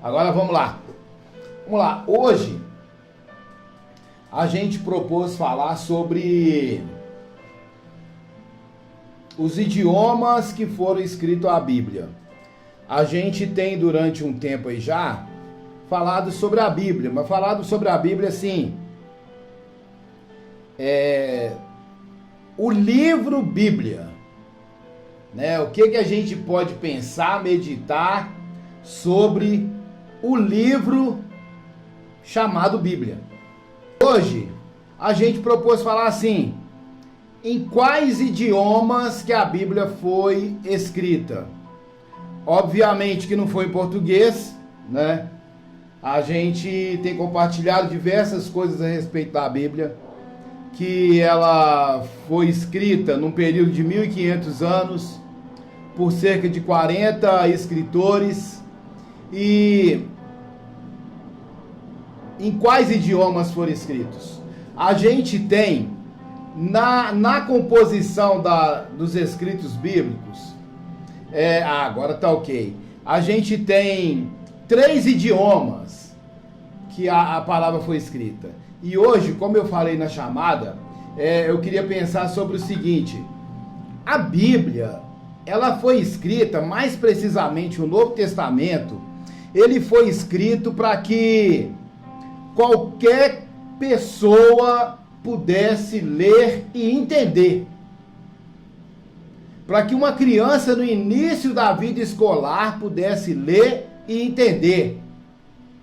Agora vamos lá. Vamos lá. Hoje a gente propôs falar sobre os idiomas que foram escritos a Bíblia. A gente tem durante um tempo aí já falado sobre a Bíblia, mas falado sobre a Bíblia assim, o livro Bíblia, né? O que a gente pode pensar, meditar sobre o livro chamado Bíblia. Hoje a gente propôs falar assim: em quais idiomas que a Bíblia foi escrita? Obviamente que não foi em português, né? A gente tem compartilhado diversas coisas a respeito da Bíblia, que ela foi escrita num período de 1500 anos, por cerca de 40 escritores. E em quais idiomas foram escritos? A gente tem, na composição dos escritos bíblicos, agora tá ok. A gente tem 3 idiomas que a palavra foi escrita. E hoje, como eu falei na chamada, eu queria pensar sobre o seguinte: a Bíblia, ela foi escrita, mais precisamente o Novo Testamento, ele foi escrito para que qualquer pessoa pudesse ler e entender. Para que uma criança no início da vida escolar pudesse ler e entender.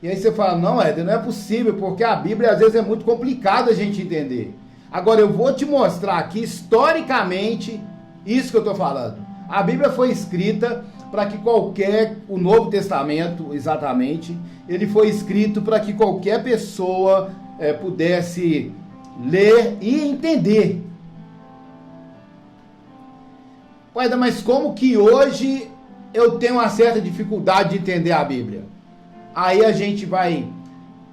E aí você fala: não, Éder, não é possível, porque a Bíblia às vezes é muito complicado a gente entender. Agora eu vou te mostrar aqui, historicamente, isso que eu estou falando. A Bíblia foi escrita para que o Novo Testamento, exatamente, ele foi escrito para que qualquer pessoa pudesse ler e entender. Ué, mas como que hoje eu tenho uma certa dificuldade de entender a Bíblia? Aí a gente vai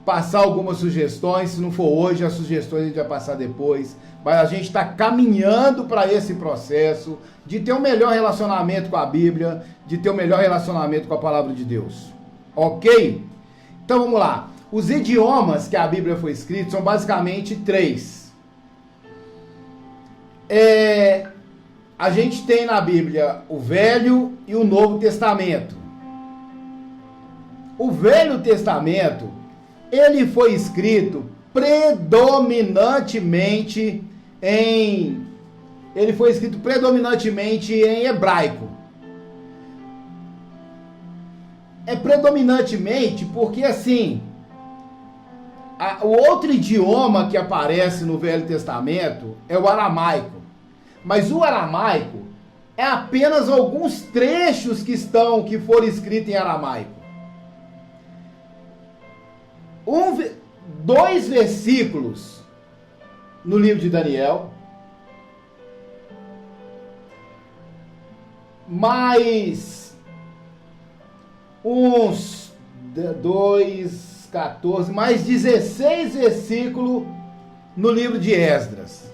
passar algumas sugestões. Se não for hoje, as sugestões a gente vai passar depois. Mas a gente está caminhando para esse processo de ter um melhor relacionamento com a Bíblia, de ter um melhor relacionamento com a Palavra de Deus. Ok? Então vamos lá. Os idiomas que a Bíblia foi escrita são basicamente 3. A gente tem na Bíblia o Velho e o Novo Testamento. O Velho Testamento, ele foi escrito predominantemente em hebraico. Predominantemente porque, assim, o outro idioma que aparece no Velho Testamento é o aramaico. Mas o aramaico é apenas alguns trechos que foram escritos em aramaico. 2 versículos no livro de Daniel, mais uns 2, 14, mais 16 versículos no livro de Esdras.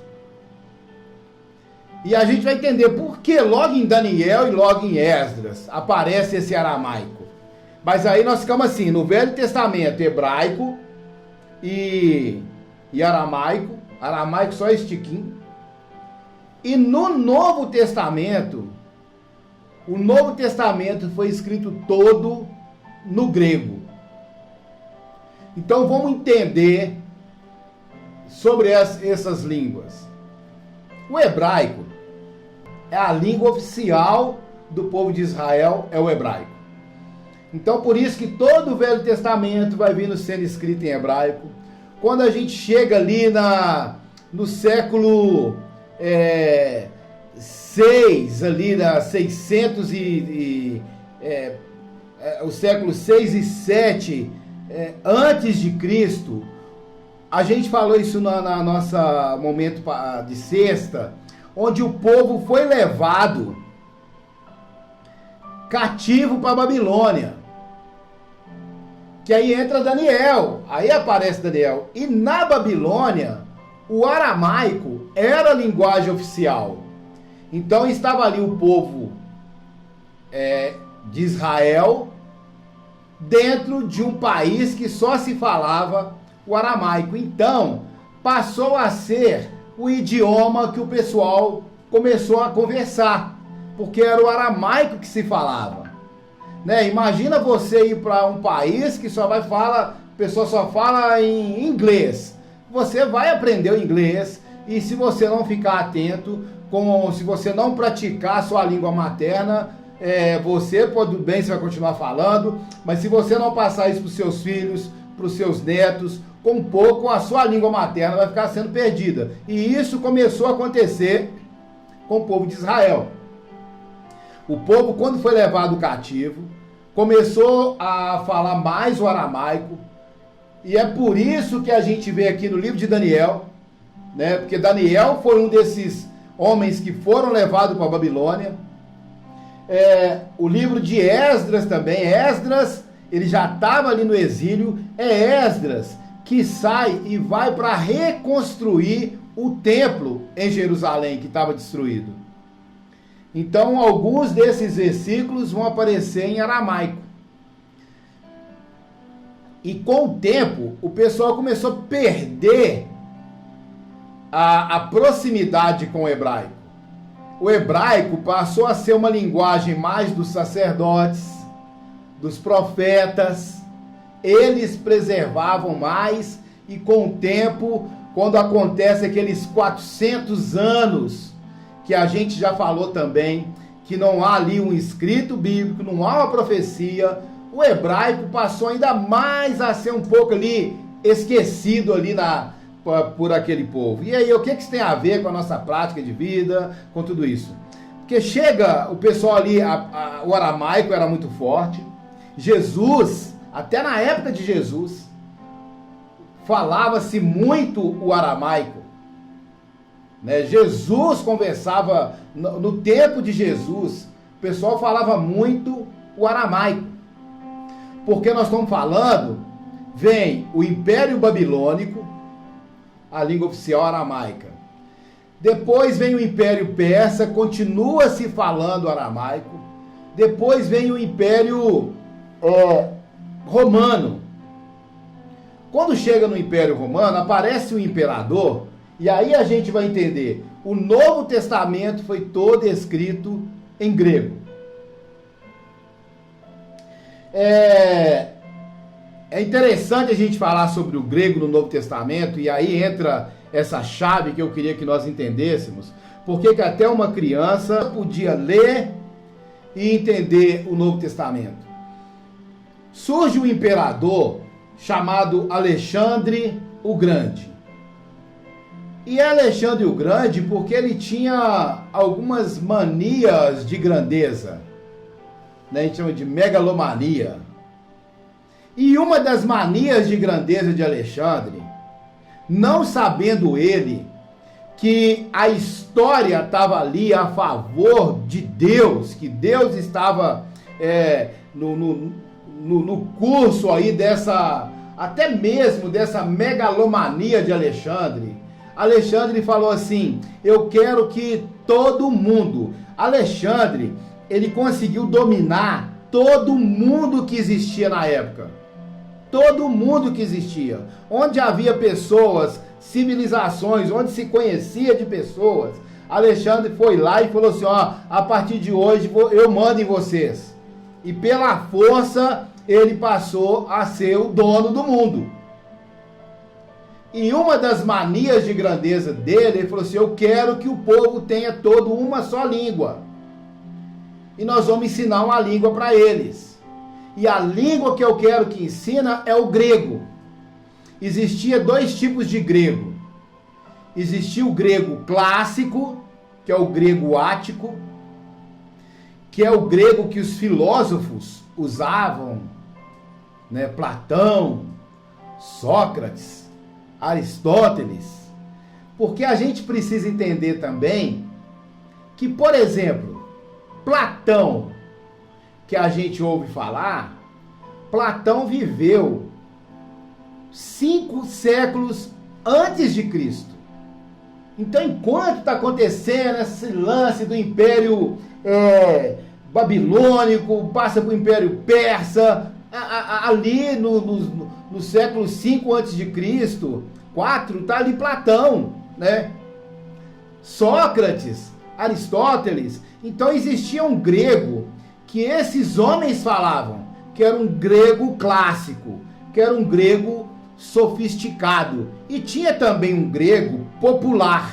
E a gente vai entender por que logo em Daniel e logo em Esdras aparece esse aramaico. Mas aí nós ficamos assim: no Velho Testamento, hebraico e aramaico. Aramaico só estiquinho. E no Novo Testamento, o Novo Testamento foi escrito todo no grego. Então vamos entender sobre essas línguas. O hebraico é a língua oficial do povo de Israel, é o hebraico. Então por isso que todo o Velho Testamento vai vindo sendo escrito em hebraico. Quando a gente chega ali no século 6, ali na 600 os séculos 6 e 7 antes de Cristo, a gente falou isso na nossa momento de sexta, onde o povo foi levado cativo para a Babilônia. Que aí entra Daniel, aí aparece Daniel. E na Babilônia, o aramaico era a linguagem oficial. Então estava ali o povo de Israel dentro de um país que só se falava o aramaico. Então, passou a ser o idioma que o pessoal começou a conversar, porque era o aramaico que se falava. Né? Imagina você ir para um país que a pessoa só fala em inglês. Você vai aprender o inglês, e se você não ficar atento, se você não praticar a sua língua materna, você vai continuar falando, mas se você não passar isso para os seus filhos, para os seus netos, com pouco a sua língua materna vai ficar sendo perdida. E isso começou a acontecer com o povo de Israel. O povo, quando foi levado cativo, começou a falar mais o aramaico, e é por isso que a gente vê aqui no livro de Daniel, né? Porque Daniel foi um desses homens que foram levados para a Babilônia. O livro de Esdras também. Esdras, ele já estava ali no exílio. É Esdras que sai e vai para reconstruir o templo em Jerusalém, que estava destruído. Então, alguns desses versículos vão aparecer em aramaico. E com o tempo, o pessoal começou a perder a proximidade com o hebraico. O hebraico passou a ser uma linguagem mais dos sacerdotes, dos profetas. Eles preservavam mais, e com o tempo, quando acontece aqueles 400 anos, que a gente já falou também, que não há ali um escrito bíblico, não há uma profecia, o hebraico passou ainda mais a ser um pouco ali esquecido ali por aquele povo. E aí, o que isso tem a ver com a nossa prática de vida, com tudo isso? Porque chega o pessoal ali, o aramaico era muito forte. Jesus, até na época de Jesus, falava-se muito o aramaico. Né? Jesus conversava, no tempo de Jesus, o pessoal falava muito o aramaico. Porque nós estamos falando, vem o Império Babilônico, a língua oficial aramaica. Depois vem o Império Persa, continua se falando aramaico. Depois vem o Império Romano. Quando chega no Império Romano, aparece o imperador, e aí a gente vai entender, o Novo Testamento foi todo escrito em grego. É interessante a gente falar sobre o grego no Novo Testamento, e aí entra essa chave que eu queria que nós entendêssemos, porque que até uma criança podia ler e entender o Novo Testamento. Surge um imperador chamado Alexandre o Grande. E Alexandre o Grande porque ele tinha algumas manias de grandeza, né? A gente chama de megalomania. E uma das manias de grandeza de Alexandre, não sabendo ele que a história estava ali a favor de Deus, que Deus estava no curso aí até mesmo dessa megalomania de Alexandre. Alexandre falou assim: eu quero que todo mundo... Alexandre, ele conseguiu dominar todo mundo que existia na época. Todo mundo que existia. Onde havia pessoas, civilizações, onde se conhecia de pessoas, Alexandre foi lá e falou assim: ó, a partir de hoje eu mando em vocês. E pela força, ele passou a ser o dono do mundo. E uma das manias de grandeza dele, ele falou assim: eu quero que o povo tenha todo uma só língua. E nós vamos ensinar uma língua para eles. E a língua que eu quero que ensina é o grego. Existia dois tipos de grego. Existia o grego clássico, que é o grego ático, que é o grego que os filósofos usavam, né? Platão, Sócrates, Aristóteles. Porque a gente precisa entender também que, por exemplo, Platão, que a gente ouve falar, Platão viveu 5 séculos antes de Cristo. Então, enquanto está acontecendo esse lance do Império Babilônico, passa para o Império Persa, Ali no século 5 a.C., 4, está ali Platão, né? Sócrates, Aristóteles. Então existia um grego que esses homens falavam, que era um grego clássico, que era um grego sofisticado. E tinha também um grego popular,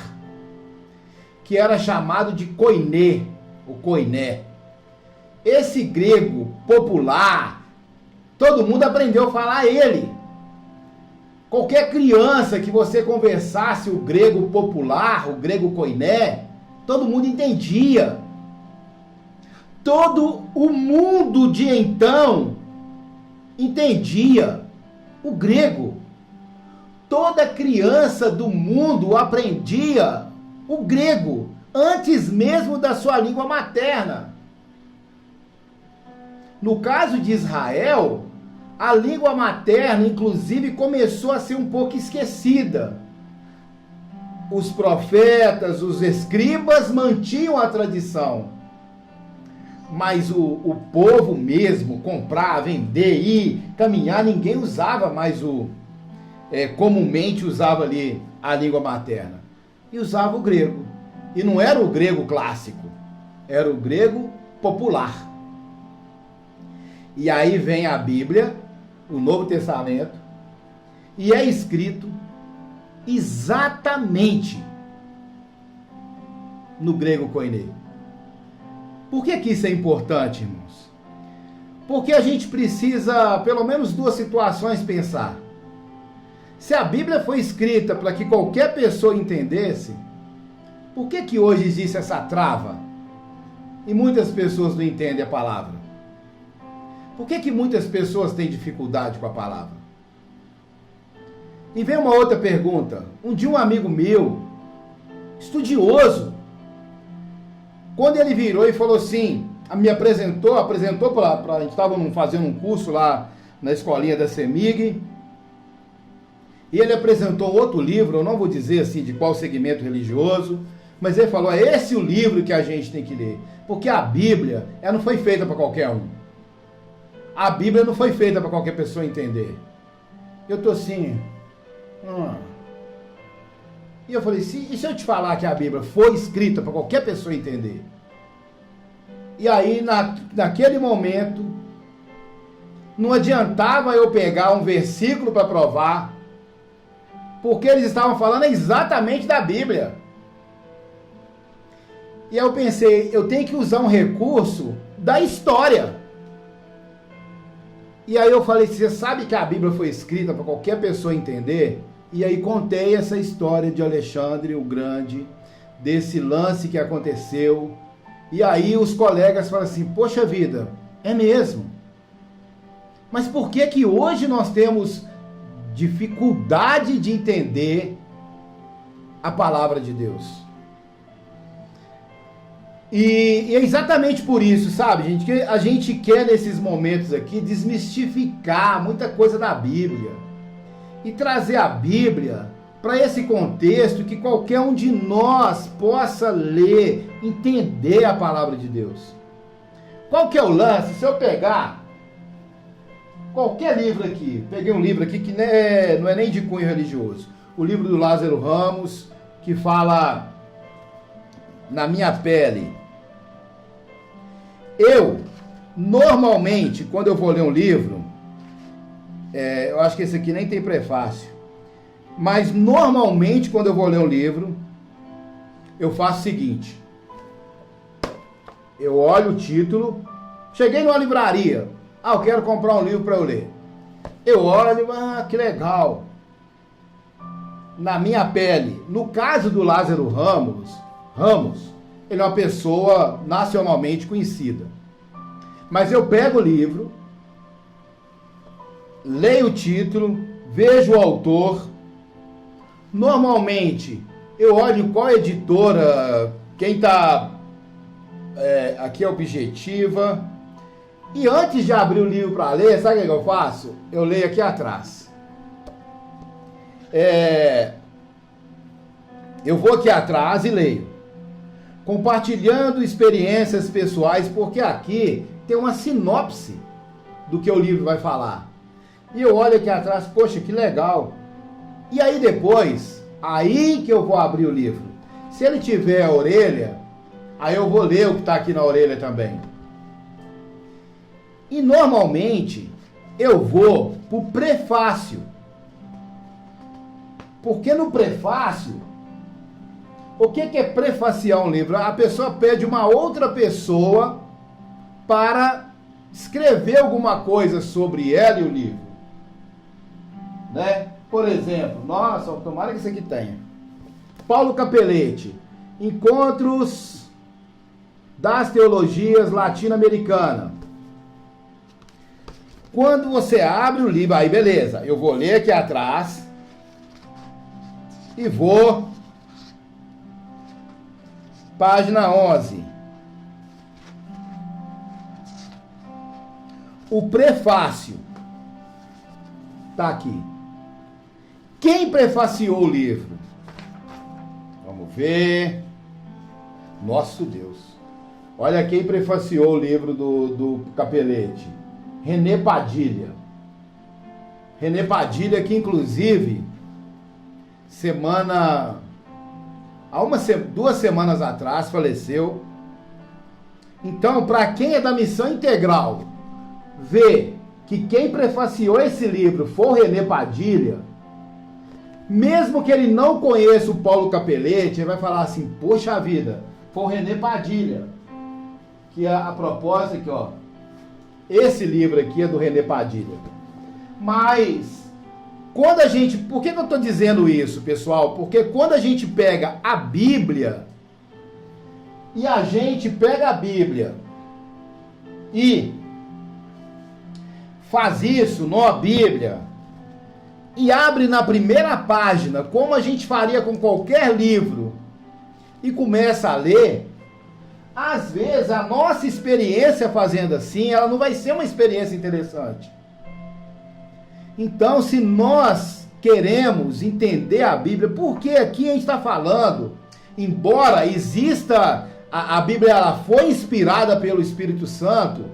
que era chamado de koiné, o koiné. Esse grego popular, todo mundo aprendeu a falar ele. Qualquer criança que você conversasse o grego popular, o grego koiné, todo mundo entendia. Todo o mundo de então entendia o grego. Toda criança do mundo aprendia o grego antes mesmo da sua língua materna. No caso de Israel, a língua materna, inclusive, começou a ser um pouco esquecida. Os profetas, os escribas mantinham a tradição. Mas o povo mesmo, comprar, vender, ir, caminhar, ninguém usava mais comumente usava ali a língua materna. E usava o grego. E não era o grego clássico, era o grego popular. E aí vem a Bíblia, o Novo Testamento, e é escrito exatamente no grego koiné. Por que isso é importante, irmãos? Porque a gente precisa, pelo menos, duas situações pensar. Se a Bíblia foi escrita para que qualquer pessoa entendesse, por que hoje existe essa trava? E muitas pessoas não entendem a palavra. Por que muitas pessoas têm dificuldade com a palavra? E vem uma outra pergunta. Um dia um amigo meu, estudioso, quando ele virou e falou assim, me apresentou para a gente estava fazendo um curso lá na escolinha da CEMIG, e ele apresentou outro livro, eu não vou dizer assim de qual segmento religioso, mas ele falou, é esse o livro que a gente tem que ler, porque a Bíblia, ela não foi feita para qualquer um. A Bíblia não foi feita para qualquer pessoa entender. Eu estou assim, E eu falei, e se eu te falar que a Bíblia foi escrita para qualquer pessoa entender? E aí, naquele momento, não adiantava eu pegar um versículo para provar, porque eles estavam falando exatamente da Bíblia. E aí eu pensei, eu tenho que usar um recurso da história. E aí eu falei, você sabe que a Bíblia foi escrita para qualquer pessoa entender? E aí contei essa história de Alexandre o Grande, desse lance que aconteceu. E aí os colegas falam assim, poxa vida, é mesmo. Mas por que hoje nós temos dificuldade de entender a palavra de Deus? E é exatamente por isso, sabe, gente, que a gente quer nesses momentos aqui desmistificar muita coisa da Bíblia e trazer a Bíblia para esse contexto que qualquer um de nós possa ler, entender a palavra de Deus. Qual que é o lance? Se eu pegar qualquer livro aqui, peguei um livro aqui que não é nem de cunho religioso, o livro do Lázaro Ramos, que fala Na Minha Pele. Eu, normalmente, quando eu vou ler um livro, eu acho que esse aqui nem tem prefácio, mas normalmente quando eu vou ler um livro, eu faço o seguinte, eu olho o título, cheguei numa livraria, eu quero comprar um livro para eu ler. Eu olho, que legal. Na Minha Pele. No caso do Lázaro Ramos, ele é uma pessoa nacionalmente conhecida. Mas eu pego o livro, leio o título, vejo o autor. Normalmente, eu olho qual editora, quem está... aqui é Objetiva. E antes de abrir o livro para ler, sabe o que eu faço? Eu leio aqui atrás. Eu vou aqui atrás e leio. Compartilhando experiências pessoais, porque aqui tem uma sinopse do que o livro vai falar. E eu olho aqui atrás, poxa, que legal. E aí depois, aí que eu vou abrir o livro. Se ele tiver a orelha, aí eu vou ler o que está aqui na orelha também. E normalmente eu vou para o prefácio. Porque no prefácio, o que é prefaciar um livro? A pessoa pede uma outra pessoa para escrever alguma coisa sobre ela e o livro. Né? Por exemplo, nossa, tomara que isso aqui tenha. Paulo Capelletti, Encontros das Teologias Latino-Americanas. Quando você abre o livro, aí beleza, eu vou ler aqui atrás e vou página 11. O prefácio tá aqui. Quem prefaciou o livro? Vamos ver. Nosso Deus. Olha quem prefaciou o livro do Capelletti. René Padilha. René Padilha, que inclusive, há 2 semanas atrás, faleceu. Então, para quem é da Missão Integral, ver que quem prefaciou esse livro foi o René Padilha, mesmo que ele não conheça o Paulo Capelletti, ele vai falar assim, poxa vida, foi o René Padilha. Que a proposta aqui, ó, esse livro aqui é do René Padilha. Mas, quando a gente... Por que eu estou dizendo isso, pessoal? Porque quando a gente pega a Bíblia, e a gente pega a Bíblia e faz isso na Bíblia, e abre na primeira página, como a gente faria com qualquer livro, e começa a ler, às vezes a nossa experiência fazendo assim, ela não vai ser uma experiência interessante. Então, se nós queremos entender a Bíblia, porque aqui a gente está falando, embora exista, a Bíblia ela foi inspirada pelo Espírito Santo,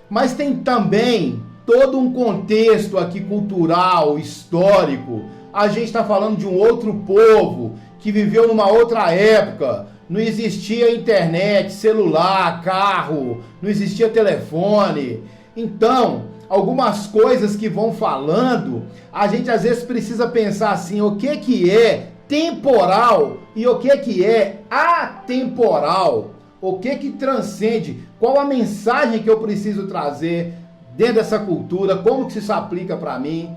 mas tem também todo um contexto aqui cultural, histórico. A gente está falando de um outro povo que viveu numa outra época. Não existia internet, celular, carro, não existia telefone. Então, algumas coisas que vão falando, a gente às vezes precisa pensar assim, o que é temporal e o que é atemporal? O que transcende? Qual a mensagem que eu preciso trazer dentro dessa cultura? Como que isso aplica para mim?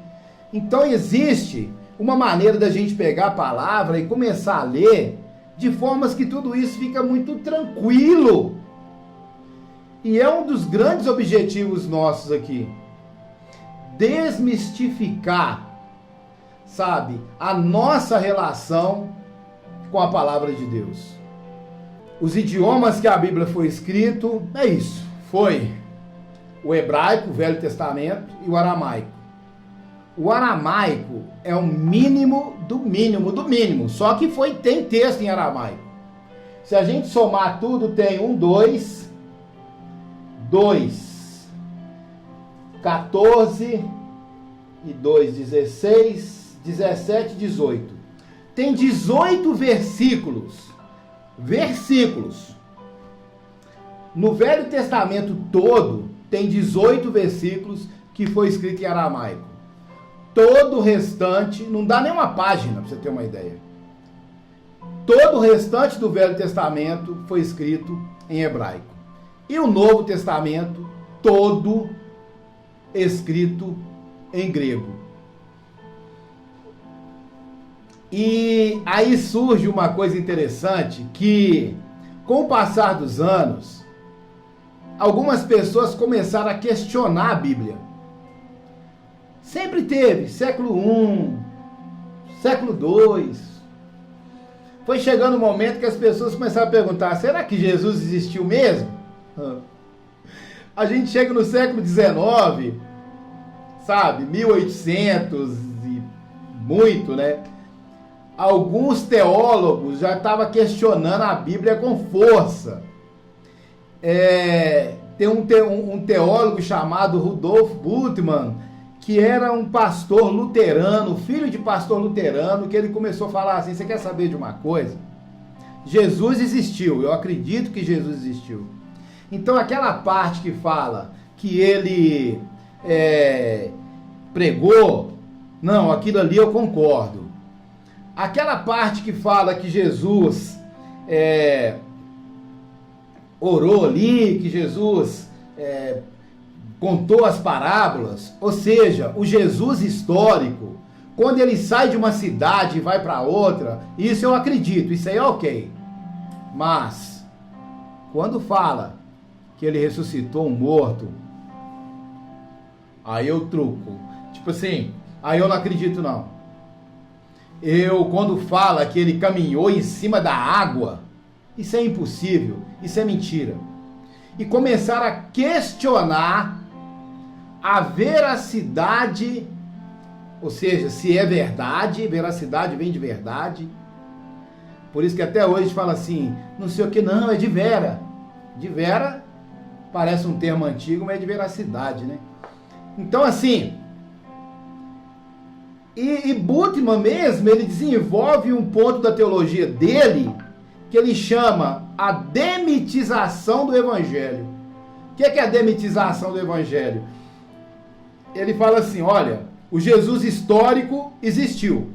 Então existe uma maneira da gente pegar a palavra e começar a ler de formas que tudo isso fica muito tranquilo. E é um dos grandes objetivos nossos aqui. Desmistificar, sabe, a nossa relação com a palavra de Deus. Os idiomas que a Bíblia foi escrito, é isso. Foi o hebraico, o Velho Testamento, e o aramaico. O aramaico é o mínimo do mínimo do mínimo. Só que tem texto em aramaico. Se a gente somar tudo, tem 14 e 2, 16, 17, 18. Tem 18 versículos. No Velho Testamento todo, tem 18 versículos que foi escrito em aramaico. Todo o restante, não dá nem uma página, para você ter uma ideia. Todo o restante do Velho Testamento foi escrito em hebraico. E o Novo Testamento, todo escrito em grego. E aí surge uma coisa interessante, que com o passar dos anos, algumas pessoas começaram a questionar a Bíblia. Sempre teve, século I, século II. Foi chegando um momento que as pessoas começaram a perguntar, será que Jesus existiu mesmo? A gente chega no século XIX, sabe, 1800 e muito, né? Alguns teólogos já estavam questionando a Bíblia com força. tem um teólogo chamado Rudolf Bultmann, que era um pastor luterano, filho de pastor luterano, que ele começou a falar assim: você quer saber de uma coisa? Jesus existiu, eu acredito que Jesus existiu. Então aquela parte que fala que ele pregou, não, aquilo ali eu concordo. Aquela parte que fala que Jesus orou ali, que Jesus contou as parábolas, ou seja, o Jesus histórico, quando ele sai de uma cidade e vai para outra, isso eu acredito, isso aí é ok. Mas, quando fala que ele ressuscitou um morto, aí eu truco. Tipo assim, aí eu não acredito não. Quando fala que ele caminhou em cima da água, isso é impossível, isso é mentira. E começaram a questionar a veracidade, ou seja, se é verdade, veracidade vem de verdade. Por isso que até hoje a gente fala assim, não sei o que, não, é de vera. De vera parece um termo antigo, mas é de veracidade, né? Então assim, e Bultmann mesmo, ele desenvolve um ponto da teologia dele, que ele chama a demitização do Evangelho. O que é a demitização do Evangelho? Ele fala assim, olha, o Jesus histórico existiu,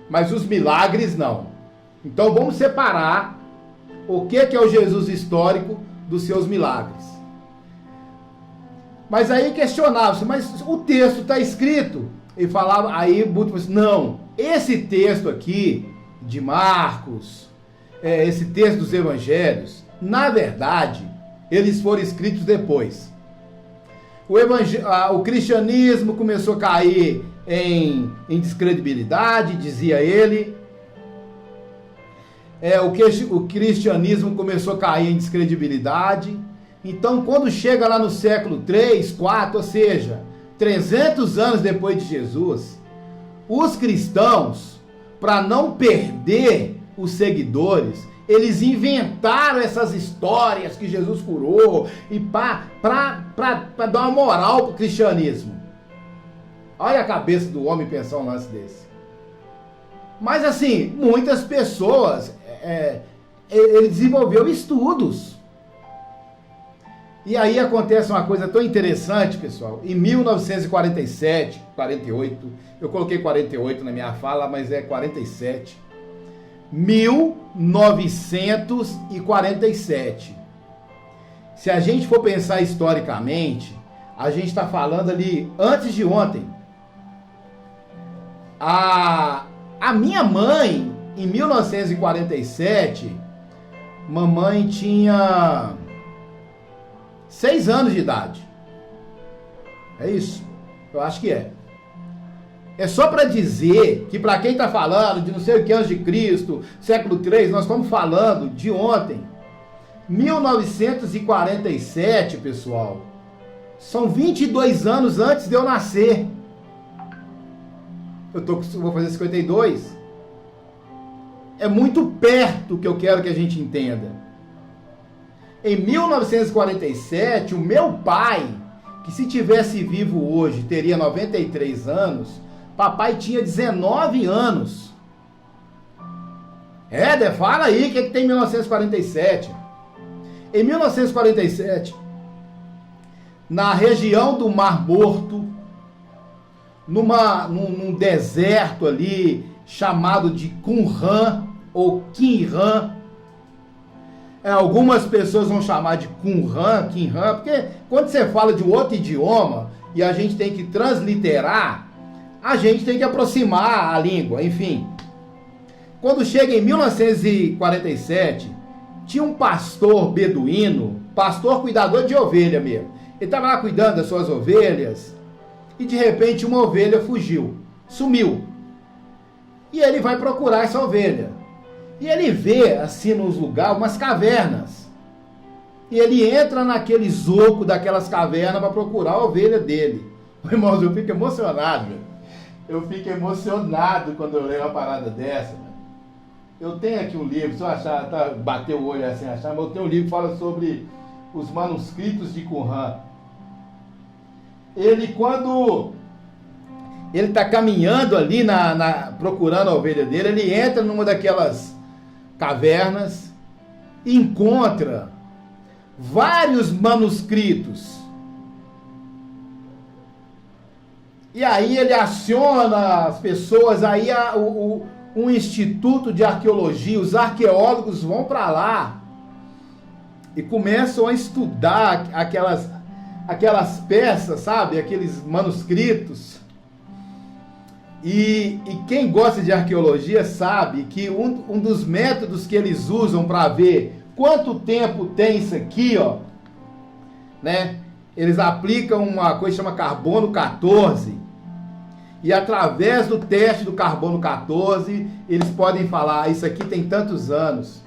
mas os milagres não. Então vamos separar o que é o Jesus histórico dos seus milagres. Mas aí questionava-se, mas o texto está escrito, e falava, aí Bultmann disse, não, esse texto aqui, de Marcos, esse texto dos evangelhos, na verdade, eles foram escritos depois. O cristianismo começou a cair em descredibilidade, dizia ele. O cristianismo começou a cair em descredibilidade. Então, quando chega lá no século 3, 4, ou seja, 300 anos depois de Jesus, os cristãos, para não perder os seguidores, eles inventaram essas histórias que Jesus curou e para dar uma moral para o cristianismo. Olha a cabeça do homem pensar um lance desse. Mas assim, muitas pessoas, ele desenvolveu estudos. E aí acontece uma coisa tão interessante, pessoal. Em 1947, 48, eu coloquei 48 na minha fala, mas é 47. 1947. Se a gente for pensar historicamente, a gente está falando ali antes de ontem. A minha mãe, em 1947, mamãe tinha 6 anos de idade. É isso. Eu acho que é. É só para dizer que para quem está falando de não sei o que anos de Cristo, século 3, nós estamos falando de ontem. 1947, pessoal, são 22 anos antes de eu nascer. Vou fazer 52. É muito perto que eu quero que a gente entenda. Em 1947, o meu pai, que se tivesse vivo hoje teria 93 anos, papai tinha 19 anos. Fala aí, o que tem em 1947? Em 1947, na região do Mar Morto, num deserto ali, chamado de Qumran, ou Qumran, algumas pessoas vão chamar de Qumran, porque quando você fala de outro idioma, e a gente tem que transliterar, a gente tem que aproximar a língua, enfim. Quando chega em 1947, tinha um pastor beduíno, pastor cuidador de ovelha mesmo. Ele estava lá cuidando das suas ovelhas, e de repente uma ovelha fugiu, sumiu. E ele vai procurar essa ovelha. E ele vê, assim, nos lugares, umas cavernas. E ele entra naquele zoco daquelas cavernas para procurar a ovelha dele. Irmãos, eu fico emocionado. Eu fico emocionado quando eu leio uma parada dessa. Eu tenho aqui um livro, se eu achar, bater o olho assim, achar, mas eu tenho um livro que fala sobre os manuscritos de Qumran. Ele, quando ele está caminhando ali, procurando a ovelha dele, ele entra numa daquelas cavernas e encontra vários manuscritos. E aí ele aciona as pessoas, aí um instituto de arqueologia, os arqueólogos vão para lá e começam a estudar aquelas peças, sabe? Aqueles manuscritos. E quem gosta de arqueologia sabe que um dos métodos que eles usam para ver quanto tempo tem isso aqui, ó, né? Eles aplicam uma coisa que chama carbono 14. E através do teste do carbono 14, eles podem falar, isso aqui tem tantos anos.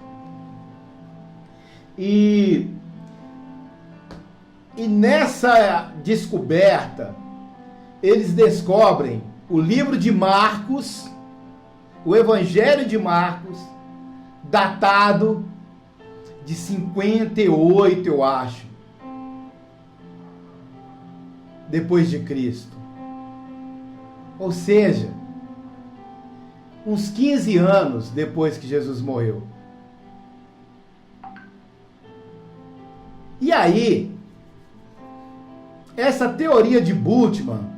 E nessa descoberta, eles descobrem o livro de Marcos, o Evangelho de Marcos, datado de 58, eu acho, depois de Cristo. Ou seja, uns 15 anos depois que Jesus morreu. E aí, essa teoria de Bultmann,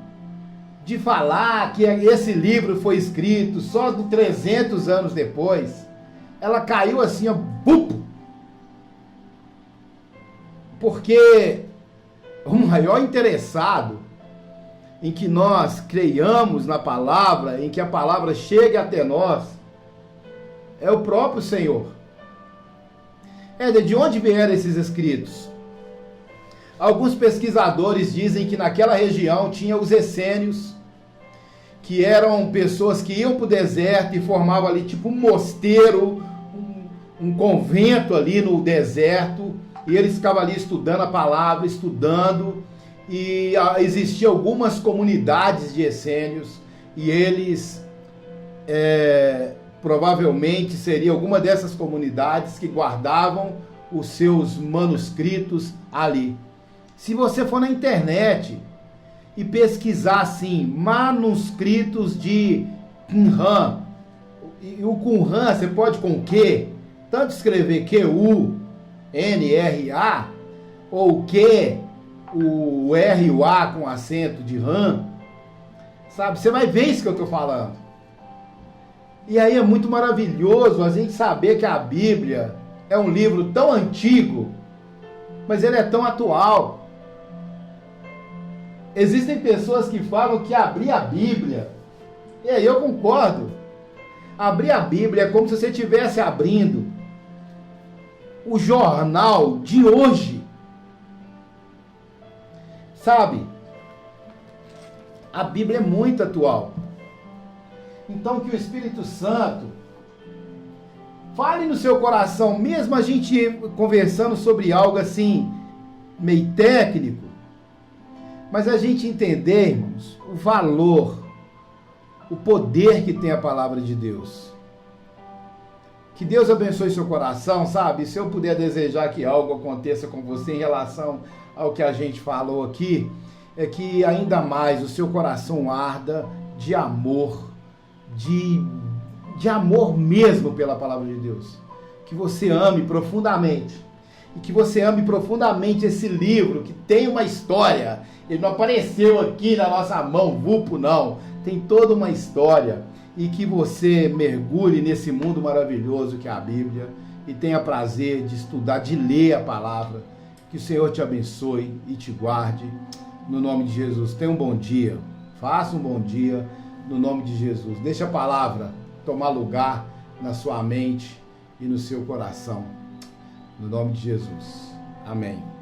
de falar que esse livro foi escrito só de 300 anos depois, ela caiu assim, ó, bum! Porque o maior interessado em que nós creiamos na palavra, em que a palavra chegue até nós, é o próprio Senhor. De onde vieram esses escritos? Alguns pesquisadores dizem que naquela região tinha os essênios, que eram pessoas que iam para o deserto e formavam ali tipo um mosteiro, um convento ali no deserto, e eles ficavam ali estudando a palavra, estudando, e existiam algumas comunidades de essênios, e eles provavelmente seriam alguma dessas comunidades que guardavam os seus manuscritos ali. Se você for na internet e pesquisar assim, manuscritos de Qumran, e o Qumran você pode com Q, tanto escrever Q-U-N-R-A, ou Q, o R e o A com acento de RAM, sabe? Você vai ver isso que eu estou falando. E aí é muito maravilhoso a gente saber que a Bíblia é um livro tão antigo, mas ele é tão atual. Existem pessoas que falam que abrir a Bíblia, e aí eu concordo, abrir a Bíblia é como se você estivesse abrindo o jornal de hoje. Sabe? A Bíblia é muito atual. Então que o Espírito Santo fale no seu coração, mesmo a gente conversando sobre algo assim, meio técnico, mas a gente entender, irmãos, o valor, o poder que tem a palavra de Deus. Que Deus abençoe seu coração, sabe? Se eu puder desejar que algo aconteça com você em relação ao que a gente falou aqui, é que ainda mais o seu coração arda de amor, de amor mesmo pela palavra de Deus. Que você ame profundamente. E que você ame profundamente esse livro, que tem uma história. Ele não apareceu aqui na nossa mão, vulpo não. Tem toda uma história. E que você mergulhe nesse mundo maravilhoso que é a Bíblia. E tenha prazer de estudar, de ler a palavra. Que o Senhor te abençoe e te guarde. No nome de Jesus. Tenha um bom dia. Faça um bom dia. No nome de Jesus. Deixe a palavra tomar lugar na sua mente e no seu coração. No nome de Jesus. Amém.